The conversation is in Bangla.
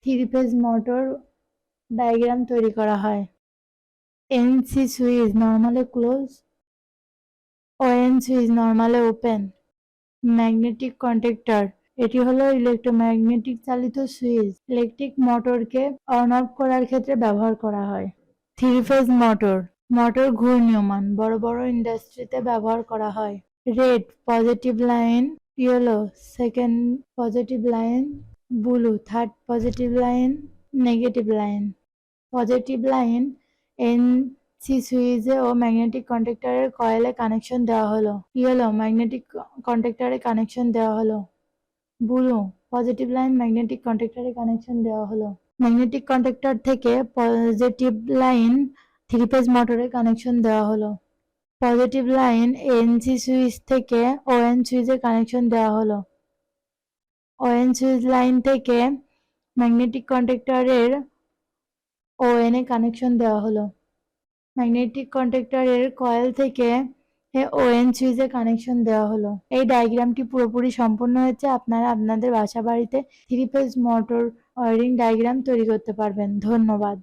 থ্রি ফেজ মোটর ডায়াগ্রাম তৈরি করা হয়। NC switch normally close, ON switch normally open. Magnetic contactor, এটি হলো ইলেকট্রোম্যাগনেটিক চালিত সুইচ, ইলেকট্রিক মোটরকে অন অফ করার ক্ষেত্রে ব্যবহার করা হয়। থ্রি ফেজ মোটর, মোটর ঘূর্ণীয়মান, বড় বড় ইন্ডাস্ট্রিতে ব্যবহার করা হয়। Red positive line, yellow second positive line, blue third positive line, negative line. Positive line NC সুইচে ও ম্যাগনেটিক কন্ট্যাক্টরের কয়েলে কানেকশন দেওয়া হলো। ইয়েলো ম্যাগনেটিক কন্ট্যাক্টরে কানেকশন দেওয়া হলো। ব্লু পজিটিভ লাইন ম্যাগনেটিক কন্ট্যাক্টরে কানেকশন দেওয়া হলো। ম্যাগনেটিক কন্ট্যাক্টর থেকে পজিটিভ লাইন থ্রি ফেজ মোটরে কানেকশন দেওয়া হলো। পজিটিভ লাইন এনসি সুইচ থেকে ওএন সুইচে কানেকশন দেওয়া হলো। ওএন সুইচ লাইন থেকে ম্যাগনেটিক কন্ট্যাক্টরের ওএন এ কানেকশন দেওয়া হলো। ম্যাগনেটিক কন্ট্যাক্টরের কয়েল থেকে ওএন সুইচে কানেকশন দেওয়া হলো। এই ডায়াগ্রামটি পুরোপুরি সম্পূর্ণ হয়েছে। আপনারা আপনাদের বাসা বাড়িতে three phase motor wiring diagram তৈরি করতে পারবেন। ধন্যবাদ।